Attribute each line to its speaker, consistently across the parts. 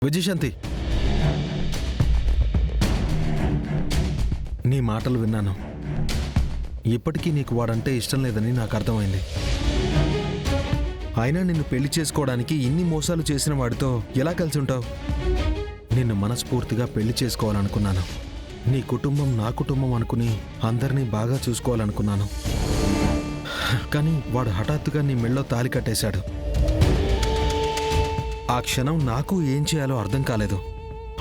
Speaker 1: విజయశాంతి, నీ మాటలు విన్నాను. ఇప్పటికీ నీకు వాడంటే ఇష్టం లేదని నాకు అర్థమైంది. అయినా నిన్ను పెళ్లి చేసుకోవడానికి ఇన్ని మోసాలు చేసిన వాడితో ఎలా కలిసి ఉంటావు? నిన్ను మనస్ఫూర్తిగా పెళ్లి చేసుకోవాలనుకున్నాను. నీ కుటుంబం నా కుటుంబం అనుకుని అందరినీ బాగా చూసుకోవాలనుకున్నాను. కానీ వాడు హఠాత్తుగా నీ మెళ్ళో తాళి కట్టేశాడు. ఆ క్షణం నాకు ఏం చేయాలో అర్థం కాలేదు.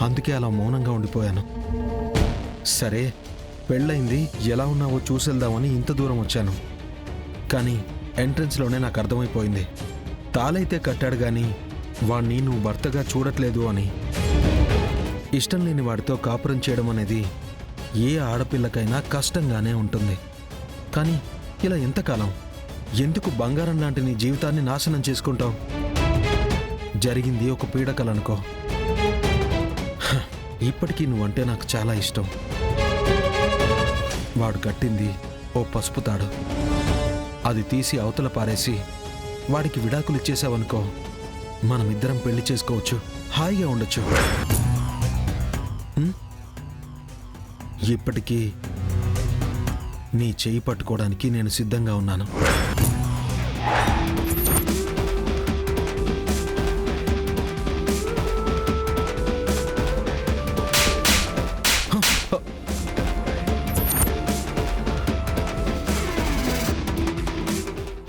Speaker 1: అందుకే అలా మౌనంగా ఉండిపోయాను. సరే, పెళ్ళయింది, ఎలా ఉన్నావో చూసేద్దామని ఇంత దూరం వచ్చాను. కానీ ఎంట్రన్స్లోనే నాకు అర్థమైపోయింది. తాళైతే కట్టాడు గాని వాణ్ణి నువ్వు భర్తగా చూడట్లేదు అని. ఇష్టం లేని వాడితో కాపురం చేయడం అనేది ఏ ఆడపిల్లకైనా కష్టంగానే ఉంటుంది. కానీ ఇలా ఎంతకాలం? ఎందుకు బంగారం లాంటి నీ జీవితాన్ని నాశనం చేసుకుంటావు? జరిగింది ఒక పీడకలనుకో. ఇప్పటికీ నువ్వంటే నాకు చాలా ఇష్టం. వాడు కట్టింది ఓ పసుపు తాడు. అది తీసి అవతల పారేసి వాడికి విడాకులు ఇచ్చేసావనుకో, మనమిద్దరం పెళ్లి చేసుకోవచ్చు, హాయిగా ఉండొచ్చు. ఇప్పటికీ నీ చేయి పట్టుకోవడానికి నేను సిద్ధంగా ఉన్నాను.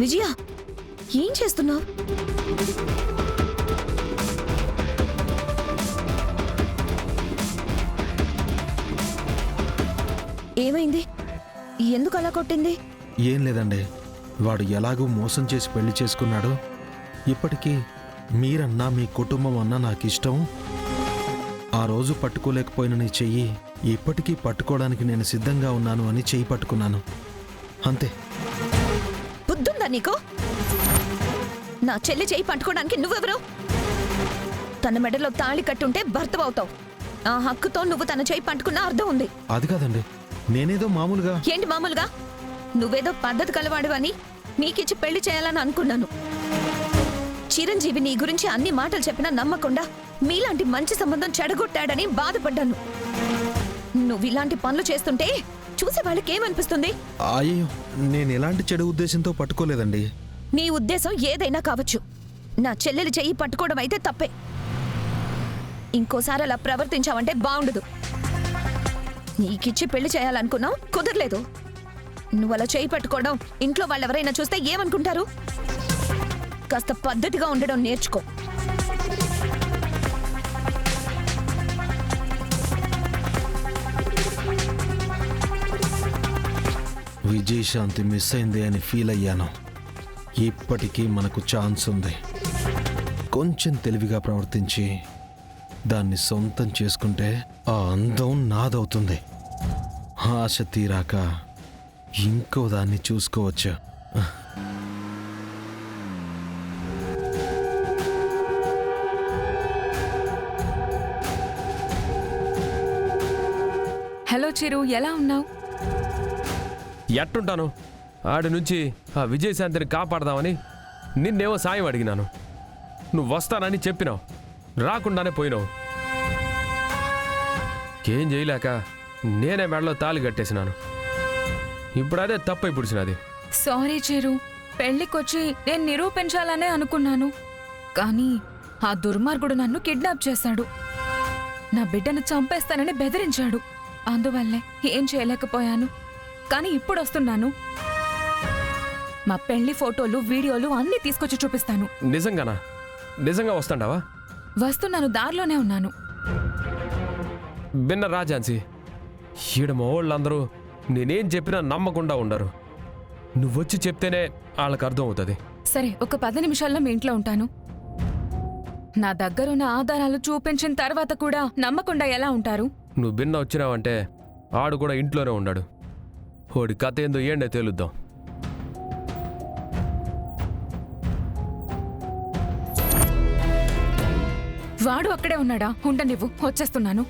Speaker 2: విజయ, ఏం చేస్తున్నావు? ఏమైంది? ఎందుకు అలా కొట్టింది?
Speaker 1: ఏం లేదండి, వాడు ఎలాగూ మోసం చేసి పెళ్లి చేసుకున్నాడు. ఇప్పటికీ మీరన్నా మీ కుటుంబం అన్నా నాకు ఇష్టం. ఆ రోజు పట్టుకోలేకపోయిన నీ చెయ్యి ఇప్పటికీ పట్టుకోవడానికి నేను సిద్ధంగా ఉన్నాను అని చెయ్యి పట్టుకున్నాను, అంతే.
Speaker 2: బుద్ధుందా నీకు? నా చెల్లి చెయ్యి పట్టుకోవడానికి నువ్వెవరు? తన మెడలో తాళి కట్టుంటే భర్తవవుతావు. ఆ హక్కుతో నువ్వు తన చెయ్యి పట్టుకున్నా అర్థం ఉంది.
Speaker 1: అది కాదండి, నేనేదో మామూలుగా.
Speaker 2: ఏంటి మామూలుగా? నువ్వేదో పద్ధతి కలవాడు అని నీకిచ్చి పెళ్లి చేయాలని అనుకున్నాను. చిరంజీవి నీ గురించి అన్ని మాటలు చెప్పినా నమ్మకుండా మీలాంటి మంచి సంబంధం చెడగొట్టాడని బాధపడ్డాను. నువ్వు ఇలాంటి పనులు చేస్తుంటే చూసే వాళ్ళకేమనిపిస్తుంది?
Speaker 1: అయ్యో, నేను ఎలాంటి చెడు ఉద్దేశంతో పట్టుకోలేదండి.
Speaker 2: నీ ఉద్దేశం ఏదైనా కావచ్చు, నా చెల్లెలి చెయ్యి పట్టుకోవడం అయితే తప్పే. ఇంకోసారి అలా ప్రవర్తించావంటే బాగుండదు. నీకిచ్చి పెళ్లి చేయాలనుకున్నావు, కుదరలేదు. నువ్వు అలా చెయ్యి పట్టుకోవడం ఇంట్లో వాళ్ళెవరైనా చూస్తే ఏమనుకుంటారు? కాస్త పద్ధతిగా ఉండడం నేర్చుకో.
Speaker 1: విజయశాంతి మిస్ అయింది అని ఫీల్ అయ్యాను. ఇప్పటికీ మనకు ఛాన్స్ ఉంది. కొంచెం తెలివిగా ప్రవర్తించి దాన్ని సొంతం చేసుకుంటే ఆ అందం నాదవుతుంది. ఆశ తీరాక ఇంకో దాన్ని చూసుకోవచ్చు.
Speaker 3: హలో చిరు, ఎలా ఉన్నావు?
Speaker 4: ఎట్టుంటాను? ఆడి నుంచి ఆ విజయశాంతిని కాపాడదామని నిన్నేమో సాయం అడిగినాను. నువ్వు వస్తానని చెప్పినావు, రాకుండానే పోయినావు. ఏం చేయలేక నేనే మెడలో తాళి కట్టేసినాను. ఇప్పుడు అదే తప్పై పుడిచినది.
Speaker 3: సారీ చిరు, పెళ్లికొచ్చి నేను నిరూపించాలనే అనుకున్నాను. కానీ ఆ దుర్మార్గుడు నన్ను కిడ్నాప్ చేశాడు. నా బిడ్డను చంపేస్తానని బెదిరించాడు. అందువల్లే ఏం చేయలేకపోయాను. కానీ ఇప్పుడు వస్తున్నాను. మా పెళ్లి ఫోటోలు, వీడియోలు అన్నీ తీసుకొచ్చి చూపిస్తాను.
Speaker 4: నిజంగానా? నిజంగా వస్తాండావా?
Speaker 3: వస్తున్నాను, దారిలోనే ఉన్నాను.
Speaker 4: విన్న రాజాన్సీ, ఈడ మా వాళ్ళందరూ నేనేం చెప్పినా నమ్మకుండా ఉండరు. నువ్వొచ్చి చెప్తేనే వాళ్ళకి అర్థం అవుతుంది.
Speaker 3: సరే, ఒక 10 నిమిషాల్లో మీ ఇంట్లో ఉంటాను. నా దగ్గరున్న ఆధారాలు చూపించిన తర్వాత కూడా నమ్మకుండా ఎలా ఉంటారు?
Speaker 4: నువ్వు భిన్న వచ్చినావంటే ఆడు కూడా ఇంట్లోనే ఉన్నాడు. ఓడి కథ ఏందో ఏండే తేలుద్దాం.
Speaker 3: వాడు అక్కడే ఉన్నాడా? ఉండనివ్వు, వచ్చేస్తున్నాను.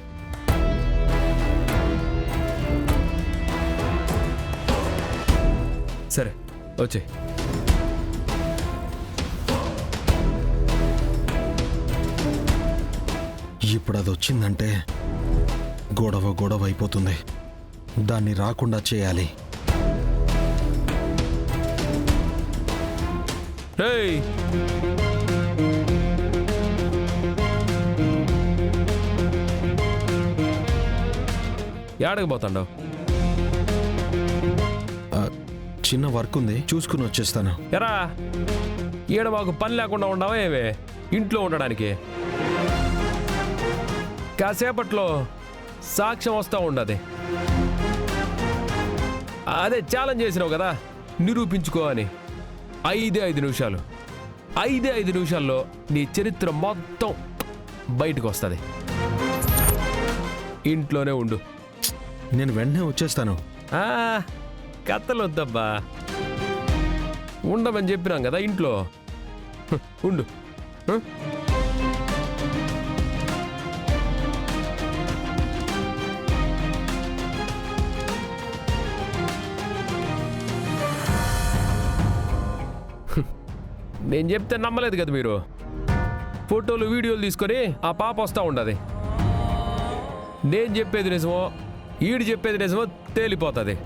Speaker 4: సరే, వచ్చే.
Speaker 1: ఇప్పుడు అది వచ్చిందంటే గొడవ గొడవ అయిపోతుంది. దాన్ని రాకుండా చేయాలి.
Speaker 4: ఏయ్ ఏడకి పోతాండవు?
Speaker 1: చిన్న వర్క్ ఉంది, చూసుకుని వచ్చేస్తాను.
Speaker 4: ఎరా ఈడ మాకు పని లేకుండా ఉండవా ఏవే? ఇంట్లో ఉండడానికి కాసేపట్లో సాక్ష్యం వస్తూ ఉండదు. అదే ఛాలెంజ్ చేసినావు కదా, నిరూపించుకో అని. 5 నిమిషాలు, 5 నిమిషాల్లో నీ చరిత్ర మొత్తం బయటకు వస్తుంది. ఇంట్లోనే ఉండు.
Speaker 1: నేను వెంటనే వచ్చేస్తాను.
Speaker 4: కథలు వద్దబ్బా, ఉండమని చెప్పినాం కదా ఇంట్లో. ఉండు. నేను చెప్తే నమ్మలేదు కదా మీరు. ఫోటోలు వీడియోలు తీసుకొని ఆ పాప వస్తూ ఉండదు. నేను చెప్పేది నిజమో ఈడు చెప్పేది నిజమో తేలిపోతుంది.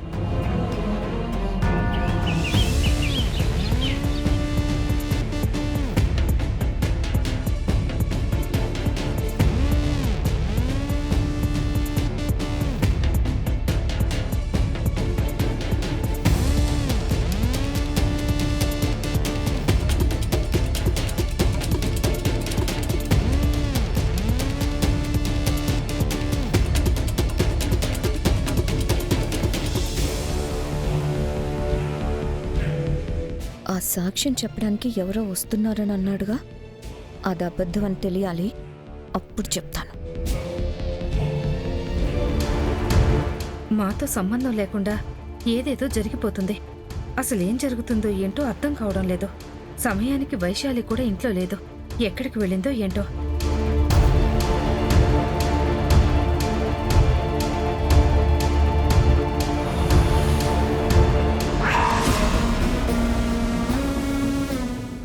Speaker 2: ఆ సాక్ష్యం చెప్పడానికి ఎవరో వస్తున్నారని అన్నాడుగా, అది అబద్ధం అని తెలియాలి. అప్పుడు చెప్తాను.
Speaker 5: మాతో సంబంధం లేకుండా ఏదేదో జరిగిపోతుంది. అసలేం జరుగుతుందో ఏంటో అర్థం కావడం లేదు. సమయానికి వైశాలి కూడా ఇంట్లో లేదు. ఎక్కడికి వెళ్ళిందో ఏంటో.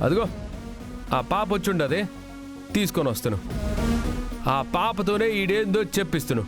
Speaker 4: అదిగో ఆ పాప వచ్చుండదే, తీసుకొని వస్తాను. ఆ పాపతోనే ఈడేందో చెప్పిస్తును.